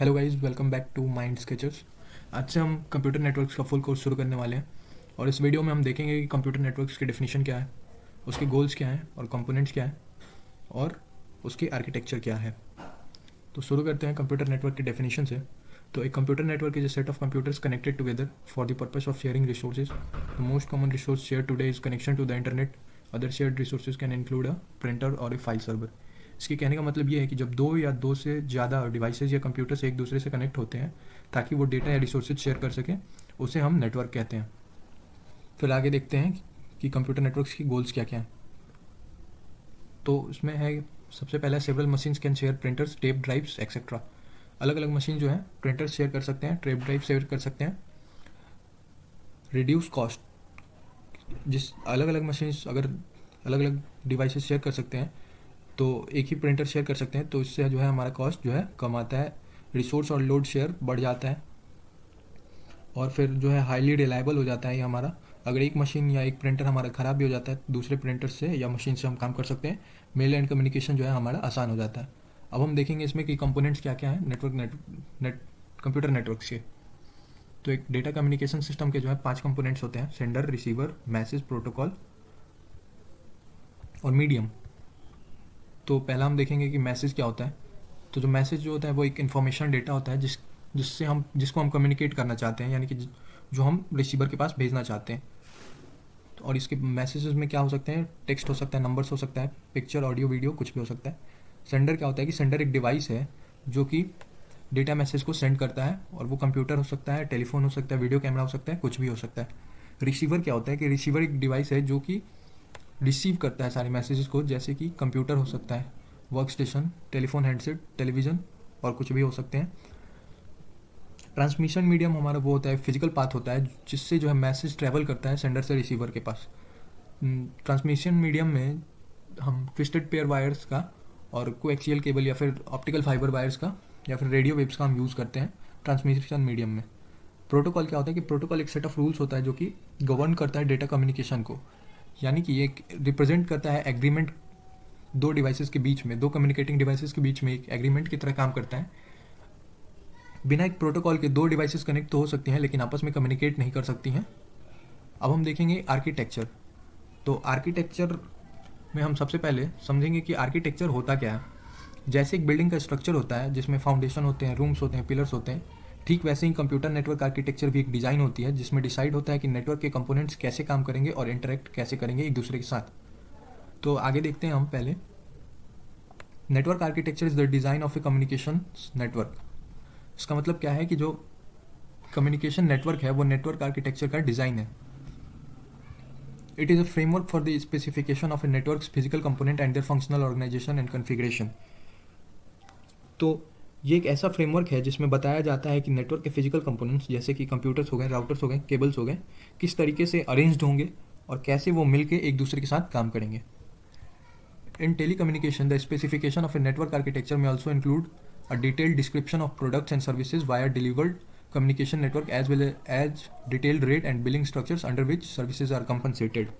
Hello guys, welcome back to mind sketchers. आज से हम कंप्यूटर नेटवर्क्स का फुल कोर्स शुरू करने वाले हैं और इस वीडियो में हम देखेंगे कि कंप्यूटर नेटवर्क्स की डेफिनेशन क्या है, उसके गोल्स क्या हैं और कंपोनेंट्स क्या हैं और उसकी आर्किटेक्चर क्या है। तो शुरू करते हैं कंप्यूटर नेटवर्क की डेफिनेशन से। तो एक computer network is a set of computers connected together for the purpose of sharing resources. The most common resource share today is connection to the internet. Other shared resources can include a printer और a file server. इसके कहने का मतलब ये है कि जब दो या दो से ज़्यादा डिवाइसेज या कंप्यूटर्स एक दूसरे से कनेक्ट होते हैं ताकि वो डेटा या रिसोर्सेज शेयर कर सकें, उसे हम नेटवर्क कहते हैं। फिर आगे देखते हैं कि कंप्यूटर नेटवर्क्स की गोल्स क्या क्या हैं। तो इसमें है सबसे पहला several machines can share printers, tape drives etcetera. अलग अलग मशीन जो है प्रिंटर्स शेयर कर सकते हैं, टेप ड्राइव शेयर कर सकते हैं। रिड्यूस कॉस्ट, जिस अलग अलग मशीन्स अगर अलग अलग डिवाइसेस शेयर कर सकते हैं तो एक ही प्रिंटर शेयर कर सकते हैं, तो इससे जो है हमारा कॉस्ट जो है कम आता है, रिसोर्स और लोड शेयर बढ़ जाता है और फिर जो है हाईली रिलायबल हो जाता है ये हमारा। अगर एक मशीन या एक प्रिंटर हमारा ख़राब भी हो जाता है, दूसरे प्रिंटर से या मशीन से हम काम कर सकते हैं। मेल एंड कम्युनिकेशन जो है हमारा आसान हो जाता है। अब हम देखेंगे इसमें कि कंपोनेंट्स क्या क्या हैं कंप्यूटर नेटवर्क्स के। तो एक डेटा कम्युनिकेशन सिस्टम के जो है 5 कंपोनेंट्स होते हैं: सेंडर, रिसीवर, मैसेज, प्रोटोकॉल और मीडियम। तो पहला हम देखेंगे कि मैसेज क्या होता है। तो जो मैसेज जो होता है वो एक इन्फॉर्मेशन डेटा होता है जिसको हम कम्युनिकेट करना चाहते हैं, यानी कि जो हम रिसीवर के पास भेजना चाहते हैं। और इसके मैसेजेस में क्या हो सकते हैं, टेक्स्ट हो सकता है, नंबर्स हो सकता है, पिक्चर, ऑडियो, वीडियो, कुछ भी हो सकता है। सेंडर क्या होता है कि सेंडर एक डिवाइस है जो कि डेटा मैसेज को सेंड करता है, और वो कंप्यूटर हो सकता है, टेलीफोन हो सकता है, वीडियो कैमरा हो सकता है, कुछ भी हो सकता है। रिसीवर क्या होता है कि रिसीवर एक डिवाइस है जो कि रिसीव करता है सारे मैसेजेस को, जैसे कि कंप्यूटर हो सकता है, work station, telephone, handset, television और कुछ भी हो सकते हैं। ट्रांसमिशन मीडियम हमारा वो होता है, फिजिकल पाथ होता है जिससे जो है मैसेज ट्रैवल करता है सेंडर से रिसीवर के पास। ट्रांसमिशन मीडियम में हम ट्विस्टेड पेयर वायर्स का और कोएक्सियल केबल या फिर ऑप्टिकल फाइबर वायर्स का या फिर रेडियो वेव्स का हम यूज़ करते हैं ट्रांसमिशन मीडियम में। प्रोटोकॉल क्या होता है कि प्रोटोकॉल एक सेट ऑफ रूल्स होता है जो कि गवर्न करता है डेटा कम्युनिकेशन को, यानी कि ये रिप्रेजेंट करता है एग्रीमेंट दो डिवाइसेस के बीच में, दो कम्युनिकेटिंग डिवाइसेस के बीच में एक एग्रीमेंट की तरह काम करता है। बिना एक प्रोटोकॉल के दो डिवाइसेस कनेक्ट तो हो सकती हैं लेकिन आपस में कम्युनिकेट नहीं कर सकती हैं। अब हम देखेंगे आर्किटेक्चर। तो आर्किटेक्चर में हम सबसे पहले समझेंगे कि आर्किटेक्चर होता क्या है। जैसे एक बिल्डिंग का स्ट्रक्चर होता है जिसमें फाउंडेशन होते हैं, रूम्स होते हैं, पिलर्स होते हैं, ठीक वैसे ही कंप्यूटर नेटवर्क आर्किटेक्चर भी एक डिज़ाइन होती है जिसमें डिसाइड होता है कि नेटवर्क के कंपोनेंट्स कैसे काम करेंगे और इंटरेक्ट कैसे करेंगे एक दूसरे के साथ। तो आगे देखते हैं हम पहले। Network architecture is the design of A communication network. इसका मतलब क्या है कि जो कम्युनिकेशन नेटवर्क है वो नेटवर्क आर्किटेक्चर का डिज़ाइन है। It is a framework for the specification of a network physical component and their functional organisation and configuration. तो ये एक ऐसा फ्रेमवर्क है जिसमें बताया जाता है कि नेटवर्क के फिजिकल कंपोनेंट्स जैसे कि कंप्यूटर्स हो गए, राउटर्स हो गए, केबल्स हो गए, किस तरीके से अरेंज्ड होंगे और कैसे वो मिलके एक दूसरे के साथ काम करेंगे। In telecommunication, the specification of a network architecture may also include a detailed description of products and services via delivered communication network as well as detailed rate and billing structures under which services are compensated.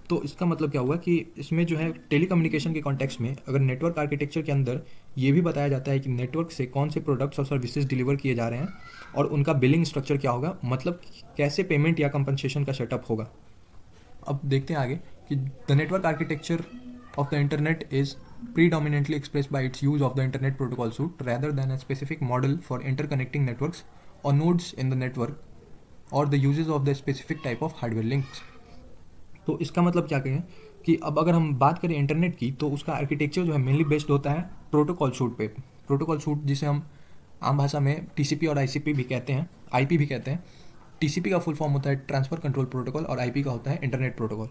तो इसका मतलब क्या हुआ कि इसमें जो है telecommunication के कॉन्टेक्स्ट में अगर नेटवर्क आर्किटेक्चर के अंदर ये भी बताया जाता है कि नेटवर्क से कौन से प्रोडक्ट्स और सर्विसेज डिलीवर किए जा रहे हैं और उनका बिलिंग स्ट्रक्चर क्या होगा, मतलब कैसे पेमेंट या कंपनसेशन का सेटअप होगा। अब देखते हैं आगे कि the network architecture of the internet is predominantly expressed by its use of the internet protocol suite rather than a specific model for interconnecting networks or nodes in the network or the uses of the specific type of hardware links. तो इसका मतलब क्या कहें कि अब अगर हम बात करें इंटरनेट की तो उसका आर्किटेक्चर जो है मेनली बेस्ड होता है प्रोटोकॉल सूट पे। प्रोटोकॉल सूट जिसे हम आम भाषा में टीसीपी और आईसीपी भी कहते हैं, आईपी भी कहते हैं। टीसीपी का फुल फॉर्म होता है ट्रांसफर कंट्रोल प्रोटोकॉल और आईपी का होता है इंटरनेट प्रोटोकॉल।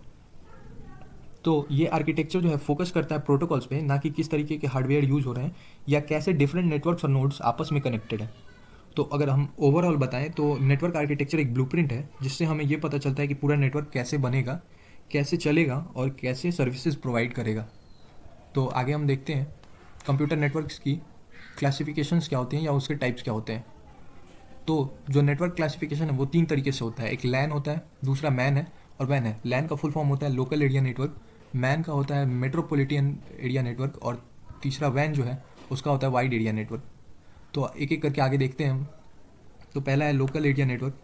तो ये आर्किटेक्चर जो है फोकस करता है प्रोटोकॉल्स पे, ना कि किस तरीके के हार्डवेयर यूज़ हो रहे हैं या कैसे डिफरेंट नेटवर्क्स और नोड्स आपस में कनेक्टेड हैं। तो अगर हम ओवरऑल बताएं तो नेटवर्क आर्किटेक्चर एक ब्लूप्रिंट है जिससे हमें ये पता चलता है कि पूरा नेटवर्क कैसे बनेगा, कैसे चलेगा और कैसे सर्विसेज प्रोवाइड करेगा। तो आगे हम देखते हैं कंप्यूटर नेटवर्क्स की क्लासिफिकेशंस क्या होती हैं या उसके टाइप्स क्या होते हैं। तो जो नेटवर्क क्लासिफिकेशन है वो 3 तरीके से होता है। एक लैन होता है, दूसरा मैन है और वैन है। लैन का फुल फॉर्म होता है लोकल एरिया नेटवर्क, मैन का होता है मेट्रोपॉलिटन एरिया नेटवर्क और तीसरा वैन जो है उसका होता है वाइड एरिया नेटवर्क। तो एक एक करके आगे देखते हैं हम। तो पहला है लोकल एरिया नेटवर्क।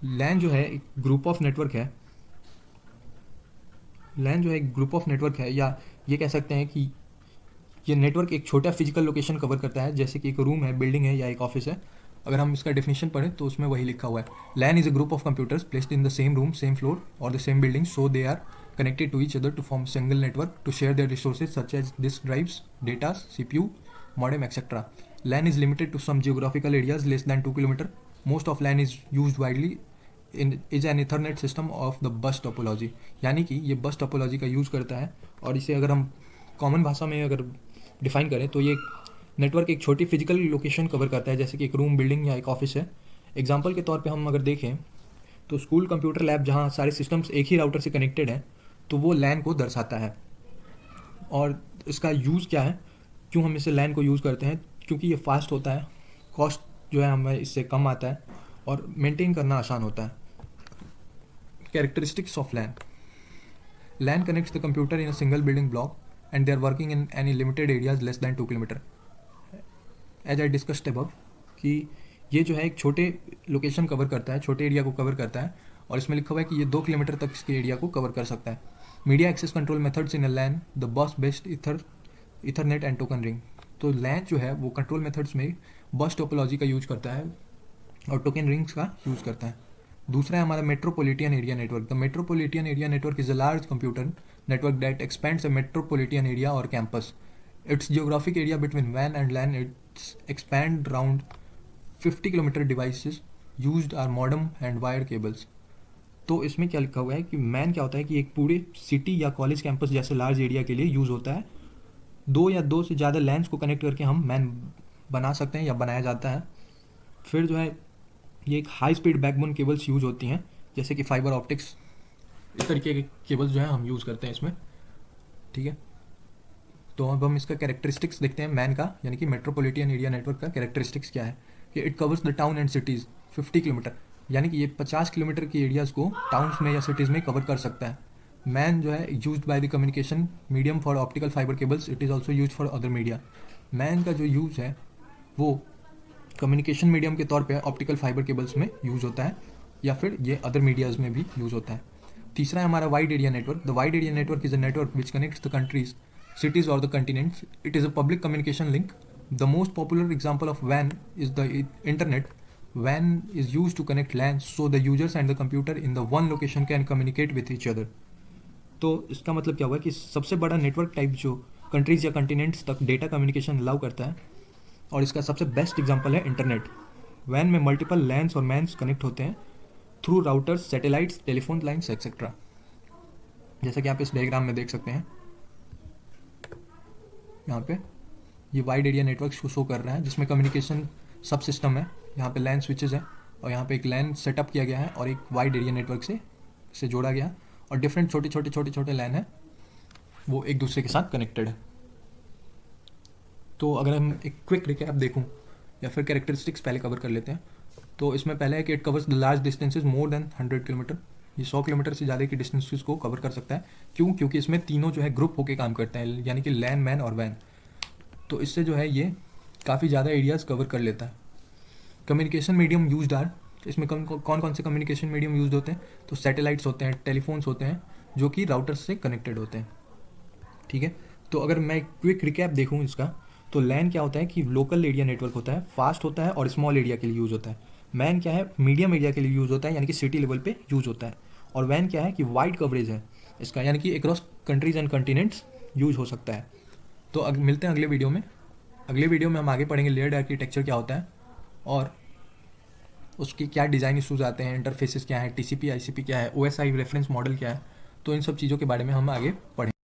लैन जो है एक ग्रुप ऑफ नेटवर्क है। लैन जो है एक ग्रुप ऑफ नेटवर्क है, या ये कह सकते हैं कि ये नेटवर्क एक छोटा फिजिकल लोकेशन कवर करता है, जैसे कि एक रूम है, बिल्डिंग है या एक ऑफिस है। अगर हम इसका डेफिनेशन पढ़ें तो उसमें वही लिखा हुआ है, LAN is a group of computers placed in the same room, same floor और the same building, so they are connected to each other to form single network to share their resources such as disk drives, data, CPU, modem, etc. LAN is limited to some geographical areas less than 2 km. Most of LAN is used widely is an Ethernet system of the bus topology. यानी कि ये बस topology का use करता है, और इसे अगर हम कॉमन भाषा में अगर डिफाइन करें तो ये नेटवर्क एक छोटी फिजिकल लोकेशन कवर करता है, जैसे कि एक रूम, बिल्डिंग या एक ऑफिस है। एग्जाम्पल के तौर पे हम अगर देखें तो स्कूल कंप्यूटर लैब जहाँ सारे सिस्टम्स एक ही राउटर से कनेक्टेड हैं, तो वो लैन को दर्शाता है। और इसका यूज़ क्या है, क्यों हम इसे लैन को यूज़ करते हैं? क्योंकि ये फास्ट होता है, कॉस्ट जो है हमें इससे कम आता है और मेंटेन करना आसान होता है। Characteristics of LAN. LAN connects the computer in a single building block and they are working in any limited areas less than 2 kilometre. As I discussed above कि ये जो है एक छोटे लोकेशन कवर करता है, छोटे एरिया को कवर करता है, और इसमें लिखा हुआ है कि ये 2 किलोमीटर तक इसके एरिया को कवर कर सकता है। Media access control methods in a LAN, the bus based Ethernet and token ring. तो लैन जो है वो कंट्रोल मेथड्स में बस टोपोलॉजी का यूज करता है और टोकन रिंग्स का यूज़ करता है। दूसरा है हमारा metropolitan area network. The metropolitan area network is a large computer network that expands a metropolitan area और campus. Its geographic area between वैन and LAN it's expand around 50 kilometre devices used are modem and wire cables. तो इसमें क्या लिखा हुआ है कि man क्या होता है कि एक पूरे सिटी या कॉलेज कैंपस जैसे लार्ज एरिया के लिए यूज़ होता है। 2 या 2 से ज़्यादा लैंस को कनेक्ट करके हम मैन बना सकते हैं या बनाया जाता है। फिर जो है ये एक high speed backbone cables use होती हैं, जैसे कि फाइबर ऑप्टिक्स, इस तरीके के केबल्स जो है हम यूज़ करते हैं इसमें। ठीक है, तो अब हम इसका कैरेक्टरिस्टिक्स देखते हैं मैन का, यानी कि मेट्रोपॉलिटन एरिया नेटवर्क का कैरेक्टरिस्टिक्स क्या है कि it covers the town and cities 50 kilometre, यानी कि ये 50 किलोमीटर की एरियाज़ को टाउन्स में या सिटीज़ में कवर कर सकता है। मैन जो है used by the communication medium for optical fibre cables, it is also use for other media. Man का जो यूज़ है वो कम्युनिकेशन मीडियम के तौर पे ऑप्टिकल फाइबर केबल्स में यूज़ होता है, या फिर ये अदर मीडियाज़ में भी यूज़ होता है। तीसरा है हमारा wide area network. The wide area network is a network which connects the countries, cities or the continents. It is a public communication link. The most popular example of WAN is the internet. WAN is used to connect LANs so the users and the computer in the one location can communicate with each other. तो इसका मतलब क्या हुआ कि सबसे बड़ा network type जो countries या कंटिनेंट्स तक डेटा कम्युनिकेशन अलाउ करता है, और इसका सबसे बेस्ट एग्जांपल है इंटरनेट। वैन में मल्टीपल लैंस और मैन्स कनेक्ट होते हैं through routers, satellites, telephone lines etcetera. जैसा कि आप इस डायग्राम में देख सकते हैं, यहाँ पे ये वाइड एरिया नेटवर्क को शो कर रहा है, जिसमें कम्युनिकेशन सब सिस्टम है। यहाँ पे लैन स्विचेस है और यहाँ पे एक लैन सेटअप किया गया है और एक वाइड एरिया नेटवर्क से जोड़ा गया, और डिफरेंट छोटे लैन है वो एक दूसरे के साथ कनेक्टेड है। तो अगर हम एक क्विक रिकैप देखूँ या फिर कैरेक्टरिस्टिक्स पहले कवर कर लेते हैं, तो इसमें पहले है कि it covers the large distances more than 100 kilometre. ये 100 किलोमीटर से ज़्यादा की डिस्टेंसेस को कवर कर सकता है। क्यों? क्योंकि इसमें तीनों जो है ग्रुप होके काम करते हैं, यानी कि लैन, मैन और वैन। तो इससे जो है ये काफ़ी ज़्यादा एरियाज़ कवर कर लेता है। कम्युनिकेशन मीडियम यूज्ड आर, इसमें कौन से कम्युनिकेशन मीडियम यूज होते हैं? तो सैटेलाइट्स होते हैं, टेलीफोन्स होते हैं, जो कि राउटर्स से कनेक्टेड होते हैं। ठीक है, तो अगर मैं क्विक रिकैप देखूँ इसका, तो लैन क्या होता है कि लोकल एरिया नेटवर्क होता है, फास्ट होता है और स्मॉल एरिया के लिए यूज़ होता है। मैन क्या है, मीडियम एरिया के लिए यूज़ होता है, यानी कि सिटी लेवल पे यूज़ होता है। और वैन क्या है कि वाइड कवरेज है इसका, यानी कि across countries and continents use हो सकता है। तो मिलते हैं अगले वीडियो में। अगले वीडियो में हम आगे पढ़ेंगे लेयर्ड आर्किटेक्चर क्या होता है और उसके क्या डिज़ाइन इशूज़ आते हैं, इंटरफेसेस क्या है, TCP ICP क्या है, OSI रेफरेंस मॉडल क्या है। तो इन सब चीज़ों के बारे में हम आगे पढ़ेंगे।